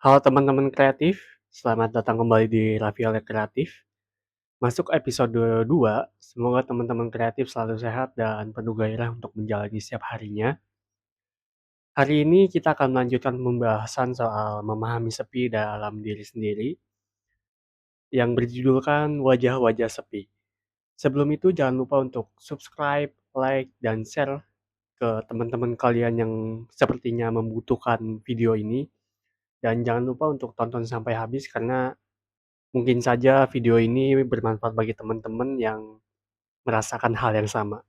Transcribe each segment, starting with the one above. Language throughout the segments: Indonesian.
Halo teman-teman kreatif, selamat datang kembali di Raffi Kreatif. Masuk episode 2, semoga teman-teman kreatif selalu sehat dan penuh gairah untuk menjalani setiap harinya. Hari ini kita akan melanjutkan pembahasan soal memahami sepi dalam diri sendiri yang berjudulkan Wajah-Wajah Sepi. Sebelum itu jangan lupa untuk subscribe, like, dan share ke teman-teman kalian yang sepertinya membutuhkan video ini. Dan jangan lupa untuk tonton sampai habis karena mungkin saja video ini bermanfaat bagi teman-teman yang merasakan hal yang sama.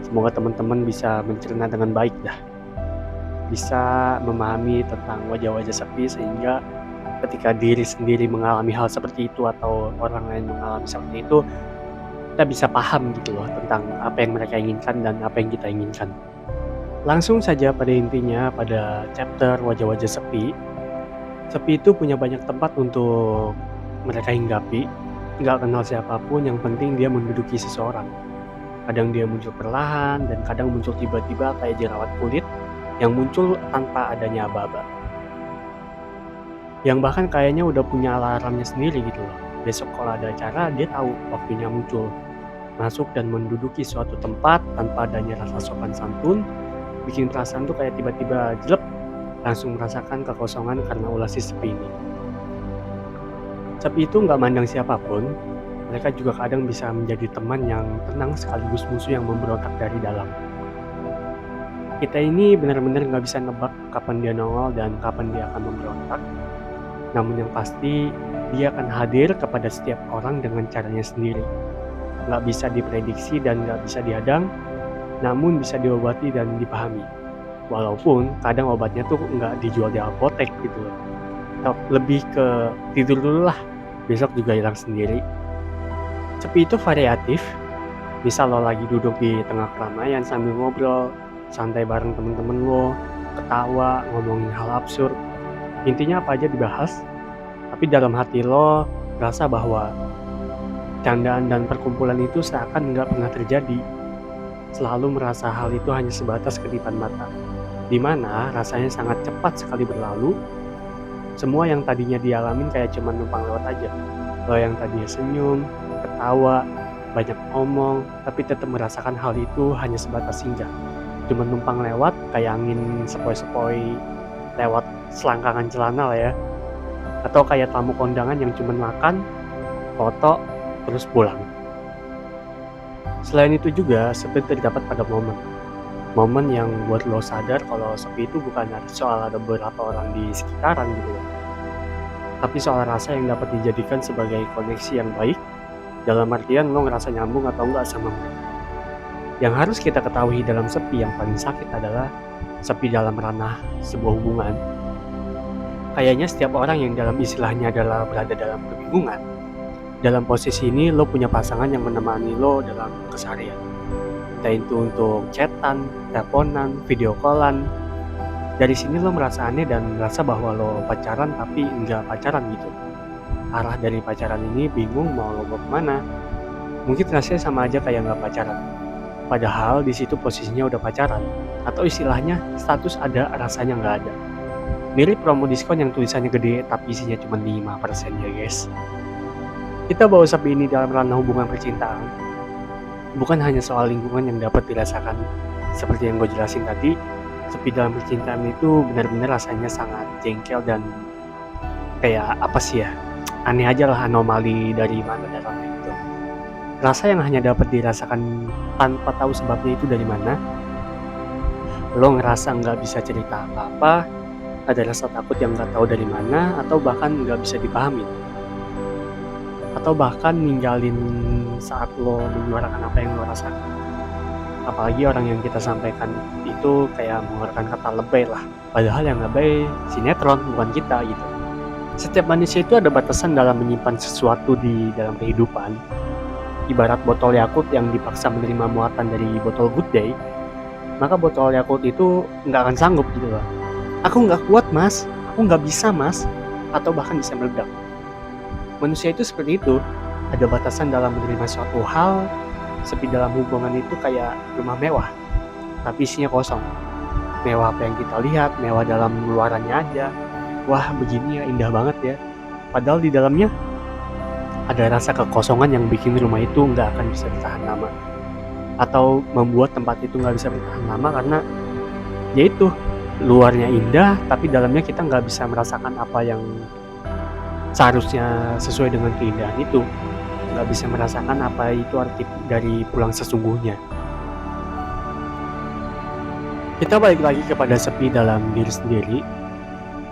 Semoga teman-teman bisa mencerna dengan baik dah. Bisa memahami tentang wajah-wajah sepi sehingga ketika diri sendiri mengalami hal seperti itu atau orang lain mengalami seperti itu, kita bisa paham gitu loh tentang apa yang mereka inginkan dan apa yang kita inginkan. Langsung saja pada intinya pada chapter wajah-wajah sepi. Sepi itu punya banyak tempat untuk mereka hinggapi. Nggak kenal siapapun, yang penting dia menduduki seseorang. Kadang dia muncul perlahan dan kadang muncul tiba-tiba kayak jerawat kulit yang muncul tanpa adanya aba-aba. Yang bahkan kayaknya udah punya alarmnya sendiri gitu loh. Besok kalau ada acara dia tahu waktunya muncul. Masuk dan menduduki suatu tempat tanpa adanya rasa sopan santun, bikin perasaan tuh kayak tiba-tiba jelek, langsung merasakan kekosongan karena ulah si sepi ini. Sepi itu nggak mandang siapapun, mereka juga kadang bisa menjadi teman yang tenang sekaligus musuh yang memberontak dari dalam. Kita ini benar-benar nggak bisa nebak kapan dia nongol dan kapan dia akan memberontak. Namun yang pasti, dia akan hadir kepada setiap orang dengan caranya sendiri. Nggak bisa diprediksi dan nggak bisa dihadang, namun bisa diobati dan dipahami. Walaupun kadang obatnya tuh nggak dijual di apotek gitu loh. Lebih ke tidur dulu lah, besok juga hilang sendiri. Sepi itu variatif. Misal lo lagi duduk di tengah keramaian sambil ngobrol, santai bareng temen-temen lo, ketawa, ngomongin hal absurd. Intinya apa aja dibahas, tapi dalam hati lo rasa bahwa candaan dan perkumpulan itu seakan nggak pernah terjadi. Selalu merasa hal itu hanya sebatas kedipan mata, di mana rasanya sangat cepat sekali berlalu. Semua yang tadinya dialamin kayak cuma numpang lewat aja. Lo yang tadinya senyum, ketawa, banyak ngomong, tapi tetap merasakan hal itu hanya sebatas singgah. Cuma numpang lewat kayak angin sepoi-sepoi lewat selangkangan celana lah ya. Atau kayak tamu kondangan yang cuma makan, foto, terus pulang. Selain itu juga sepi terdapat pada momen. Momen yang buat lo sadar kalau sepi itu bukan soal ada beberapa orang di sekitaran gitu ya. Tapi soal rasa yang dapat dijadikan sebagai koneksi yang baik, dalam artian lo ngerasa nyambung atau enggak sama mereka. Yang harus kita ketahui dalam sepi yang paling sakit adalah sepi dalam ranah sebuah hubungan. Kayaknya setiap orang yang dalam istilahnya adalah berada dalam kebingungan. Dalam posisi ini lo punya pasangan yang menemani lo dalam keseharian. Entah itu untuk chatan, teleponan, video callan. Dari sini lo merasa aneh dan merasa bahwa lo pacaran tapi enggak pacaran gitu. Arah dari pacaran ini bingung mau lo bawa kemana. Mungkin rasanya sama aja kayak nggak pacaran. Padahal di situ posisinya udah pacaran. Atau istilahnya status ada rasanya nggak ada. Mirip promo diskon yang tulisannya gede tapi isinya cuma 5% ya guys. Kita bawa sepi ini dalam ranah hubungan percintaan. Bukan hanya soal lingkungan yang dapat dirasakan. Seperti yang gue jelasin tadi, sepi dalam percintaan itu benar-benar rasanya sangat jengkel dan kayak apa sih ya, aneh aja lah, anomali dari mana datangnya itu. Rasa yang hanya dapat dirasakan tanpa tahu sebabnya itu dari mana. Lo ngerasa nggak bisa cerita apa-apa, ada rasa takut yang nggak tahu dari mana, atau bahkan nggak bisa dipahami, atau bahkan ninggalin saat lo menyuarakan apa yang lo rasakan. Apalagi orang yang kita sampaikan itu kayak mengeluarkan kata lebay lah. Padahal yang lebay sinetron, bukan kita gitu. Setiap manusia itu ada batasan dalam menyimpan sesuatu di dalam kehidupan. Ibarat botol Yakult yang dipaksa menerima muatan dari botol Good Day, maka botol Yakult itu nggak akan sanggup gitu loh. Aku nggak kuat mas, aku nggak bisa mas, atau bahkan bisa meledak. Manusia itu seperti itu, Ada batasan dalam menerima suatu hal. Sepi dalam hubungan itu kayak rumah mewah, tapi isinya kosong. Mewah apa yang kita lihat, mewah dalam luarannya aja. Wah, begini ya, indah banget ya. Padahal di dalamnya ada rasa kekosongan yang bikin rumah itu nggak akan bisa bertahan lama. Atau membuat tempat itu nggak bisa bertahan lama karena yaitu luarnya indah, tapi dalamnya kita nggak bisa merasakan apa yang seharusnya sesuai dengan keindahan itu. Nggak bisa merasakan apa itu arti dari pulang sesungguhnya. Kita balik lagi kepada sepi dalam diri sendiri,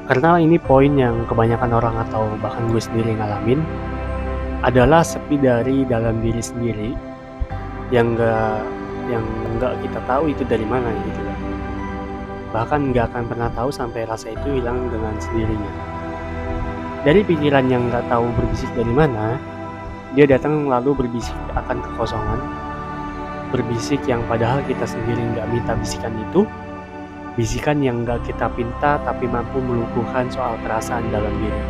karena ini poin yang kebanyakan orang atau bahkan gue sendiri ngalamin, adalah sepi dari dalam diri sendiri yang nggak kita tahu itu dari mana gitu kan. Bahkan nggak akan pernah tahu sampai rasa itu hilang dengan sendirinya. Dari pikiran yang nggak tahu berbisik dari mana, dia datang lalu berbisik akan kekosongan, berbisik yang padahal kita sendiri nggak minta bisikan itu, bisikan yang nggak kita pinta tapi mampu melumpuhkan soal perasaan dalam diri.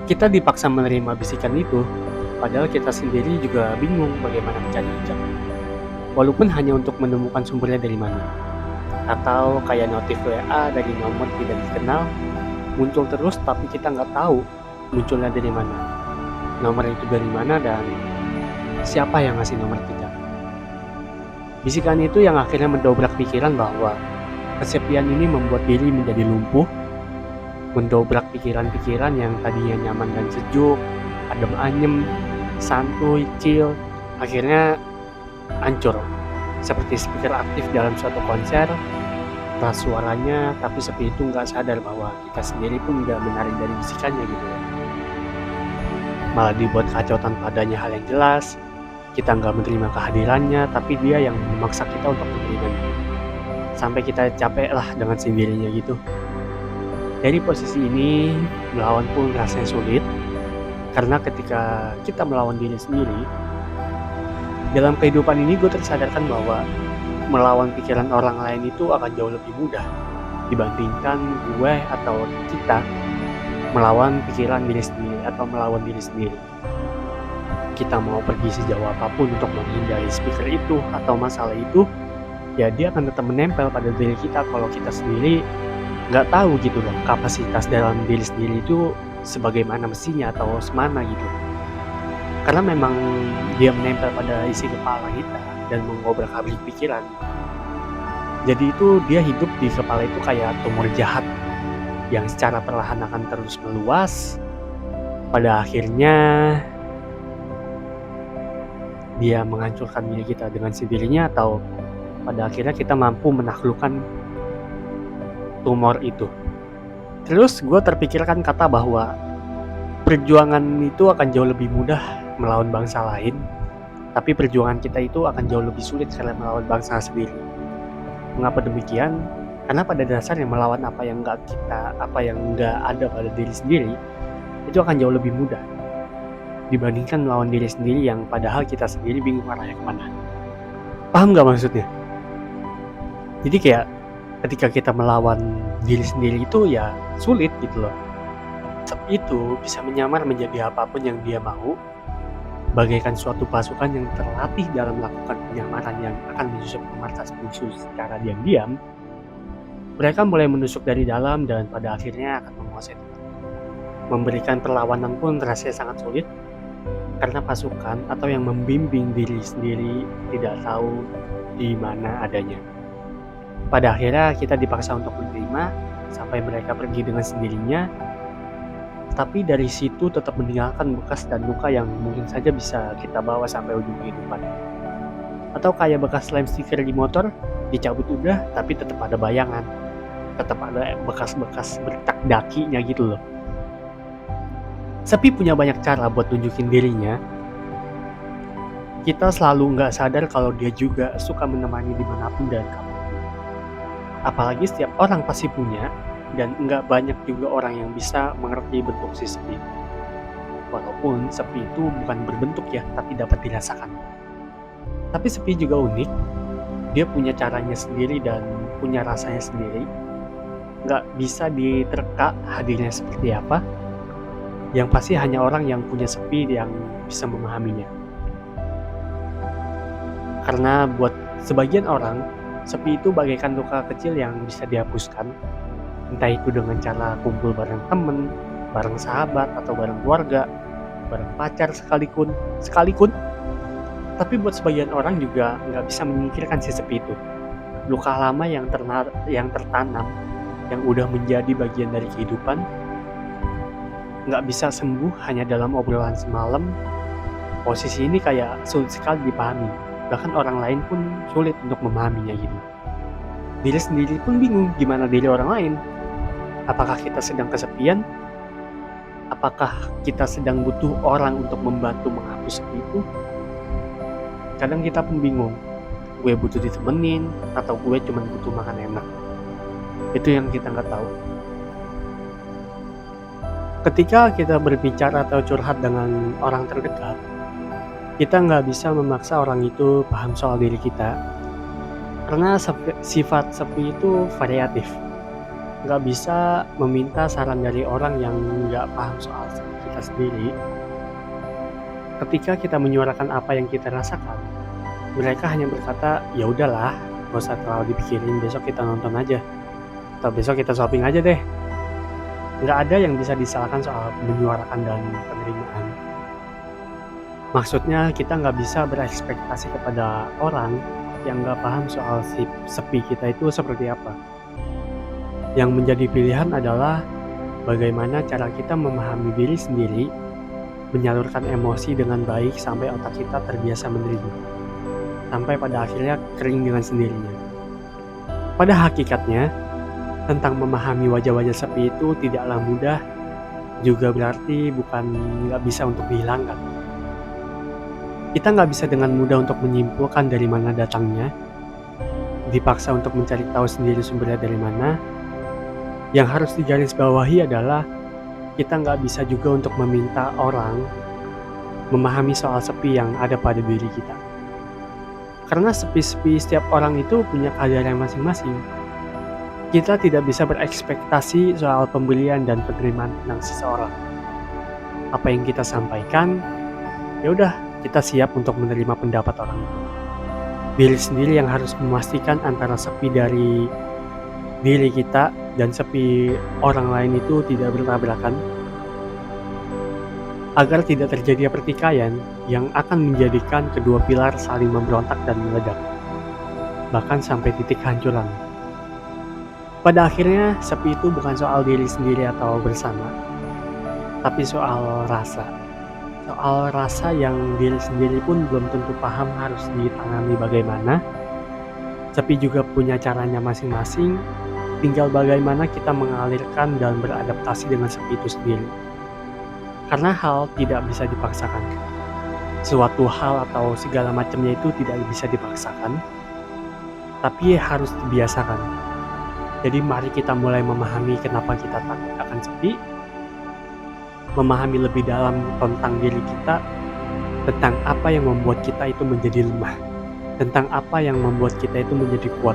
Kita dipaksa menerima bisikan itu, padahal kita sendiri juga bingung bagaimana mencari hijab. Walaupun hanya untuk menemukan sumbernya dari mana. Atau kayak notif WA dari nomor tidak dikenal, muncul terus tapi kita nggak tahu munculnya dari mana. Nomor itu dari mana dan siapa yang ngasih nomor kita. Bisikan itu yang akhirnya mendobrak pikiran bahwa kesepian ini membuat diri menjadi lumpuh, mendobrak pikiran-pikiran yang tadinya nyaman dan sejuk, adem anyem, santuy, chill, akhirnya hancur. Seperti speaker aktif dalam suatu konser, keras suaranya, tapi sepi itu nggak sadar bahwa kita sendiri pun nggak menarik dari bisikannya gitu. Malah dibuat kacau tanpa adanya hal yang jelas. Kita nggak menerima kehadirannya, tapi dia yang memaksa kita untuk menerimanya. Sampai kita capek lah dengan sendirinya gitu. Dari posisi ini, melawan pun rasanya sulit. Karena ketika kita melawan diri sendiri, dalam kehidupan ini gue tersadarkan bahwa melawan pikiran orang lain itu akan jauh lebih mudah dibandingkan gue atau kita melawan pikiran diri sendiri atau melawan diri sendiri. Kita mau pergi sejauh apapun untuk menghindari speaker itu atau masalah itu, ya dia akan tetap menempel pada diri kita kalau kita sendiri nggak tahu gitu loh kapasitas dalam diri sendiri itu sebagaimana mestinya atau semana gitu. Karena memang dia menempel pada isi kepala kita dan mengobrak-abrik pikiran. Jadi itu dia hidup di kepala itu kayak tumor jahat yang secara perlahan akan terus meluas. Pada akhirnya dia menghancurkan diri kita dengan sendirinya atau pada akhirnya kita mampu menaklukkan tumor itu. Terus gue terpikirkan kata bahwa perjuangan itu akan jauh lebih mudah melawan bangsa lain, tapi perjuangan kita itu akan jauh lebih sulit karena melawan bangsa sendiri. Mengapa demikian? Karena pada dasarnya melawan apa yang nggak ada pada diri sendiri itu akan jauh lebih mudah dibandingkan melawan diri sendiri yang padahal kita sendiri bingung arahnya kemana. Paham nggak maksudnya? Jadi kayak ketika kita melawan diri sendiri itu ya sulit gitu loh. Sepi itu bisa menyamar menjadi apapun yang dia mau, bagaikan suatu pasukan yang terlatih dalam melakukan penyamaran yang akan menyusup ke markas musuh secara diam-diam. Mereka mulai menusuk dari dalam dan pada akhirnya akan menguasai tempat. Memberikan perlawanan pun rasanya sangat sulit, karena pasukan atau yang membimbing diri sendiri tidak tahu di mana adanya. Pada akhirnya kita dipaksa untuk menerima sampai mereka pergi dengan sendirinya, tapi dari situ tetap meninggalkan bekas dan luka yang mungkin saja bisa kita bawa sampai ujung kehidupan. Atau kayak bekas lem stiker di motor, dicabut udah tapi tetap ada bayangan, tetap ada bekas-bekas bertak dakinya gitu loh. Sepi punya banyak cara buat tunjukin dirinya. Kita selalu nggak sadar kalau dia juga suka menemani dimanapun dan kapanpun. Apalagi setiap orang pasti punya, dan nggak banyak juga orang yang bisa mengerti bentuk si sepi. Walaupun sepi itu bukan berbentuk ya, tapi dapat dirasakan. Tapi sepi juga unik. Dia punya caranya sendiri dan punya rasanya sendiri. Nggak bisa diterka hadirnya seperti apa. Yang pasti hanya orang yang punya sepi yang bisa memahaminya. Karena buat sebagian orang, sepi itu bagaikan luka kecil yang bisa dihapuskan, entah itu dengan cara kumpul bareng temen, bareng sahabat, atau bareng keluarga, bareng pacar sekalipun. Tapi buat sebagian orang juga nggak bisa menyingkirkan si sepi itu. Luka lama yang tertanam, yang udah menjadi bagian dari kehidupan, nggak bisa sembuh hanya dalam obrolan semalam. Posisi ini kayak sulit sekali dipahami, bahkan orang lain pun sulit untuk memahaminya gitu. Diri sendiri pun bingung gimana diri orang lain. Apakah kita sedang kesepian? Apakah kita sedang butuh orang untuk membantu menghapus sepi itu? Kadang kita pun bingung, gue butuh ditemenin atau gue cuma butuh makan enak. Itu yang kita nggak tahu. Ketika kita berbicara atau curhat dengan orang terdekat, kita nggak bisa memaksa orang itu paham soal diri kita. Karena sifat sepi itu variatif. Nggak bisa meminta saran dari orang yang nggak paham soal kita sendiri. Ketika kita menyuarakan apa yang kita rasakan, mereka hanya berkata, ya udahlah, gak usah terlalu dipikirin, besok kita nonton aja. Atau besok kita shopping aja deh. Nggak ada yang bisa disalahkan soal menyuarakan dan penerimaan. Maksudnya kita nggak bisa berekspektasi kepada orang yang nggak paham soal sepi kita itu seperti apa. Yang menjadi pilihan adalah bagaimana cara kita memahami diri sendiri, menyalurkan emosi dengan baik sampai otak kita terbiasa menerima, sampai pada akhirnya kering dengan sendirinya. Pada hakikatnya, tentang memahami wajah-wajah sepi itu tidaklah mudah, juga berarti bukan nggak bisa untuk dihilangkan. Kita nggak bisa dengan mudah untuk menyimpulkan dari mana datangnya, dipaksa untuk mencari tahu sendiri sumbernya dari mana. Yang harus digarisbawahi adalah kita nggak bisa juga untuk meminta orang memahami soal sepi yang ada pada diri kita. Karena sepi-sepi setiap orang itu punya kadarnya masing-masing. Kita tidak bisa berekspektasi soal pemberian dan penerimaan tentang seseorang. Apa yang kita sampaikan, ya udah kita siap untuk menerima pendapat orang itu. Diri sendiri yang harus memastikan antara sepi dari diri kita dan sepi orang lain itu tidak bertabrakan, agar tidak terjadi pertikaian yang akan menjadikan kedua pilar saling memberontak dan meledak, bahkan sampai titik hancuran. Pada akhirnya, sepi itu bukan soal diri sendiri atau bersama, tapi soal rasa. Soal rasa yang diri sendiri pun belum tentu paham harus ditangani bagaimana. Sepi juga punya caranya masing-masing, tinggal bagaimana kita mengalirkan dan beradaptasi dengan sepi itu sendiri. Karena hal tidak bisa dipaksakan. Suatu hal atau segala macamnya itu tidak bisa dipaksakan, tapi harus dibiasakan. Jadi mari kita mulai memahami kenapa kita takut akan sepi, memahami lebih dalam tentang diri kita, tentang apa yang membuat kita itu menjadi lemah, tentang apa yang membuat kita itu menjadi kuat.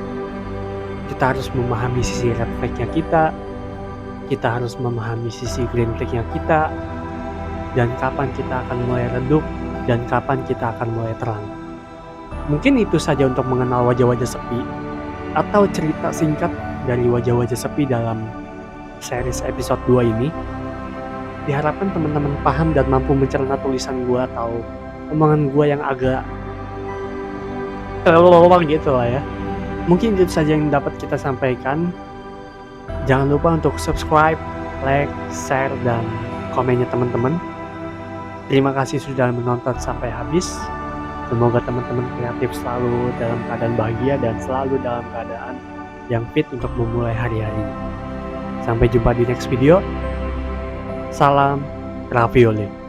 Kita harus memahami sisi red flag-nya kita harus memahami sisi green flag-nya kita, dan kapan kita akan mulai redup, dan kapan kita akan mulai terang. Mungkin itu saja untuk mengenal wajah-wajah sepi, atau cerita singkat dari wajah-wajah sepi dalam series episode 2 ini. Diharapkan teman-teman paham dan mampu mencerna tulisan gua atau omongan gua yang agak terlalu gitu lah ya. Mungkin itu saja yang dapat kita sampaikan. Jangan lupa untuk subscribe, like, share, dan komennya teman-teman. Terima kasih sudah menonton sampai habis. Semoga teman-teman kreatif selalu dalam keadaan bahagia dan selalu dalam keadaan yang fit untuk memulai hari-hari. Sampai jumpa di next video. Salam Ravioli.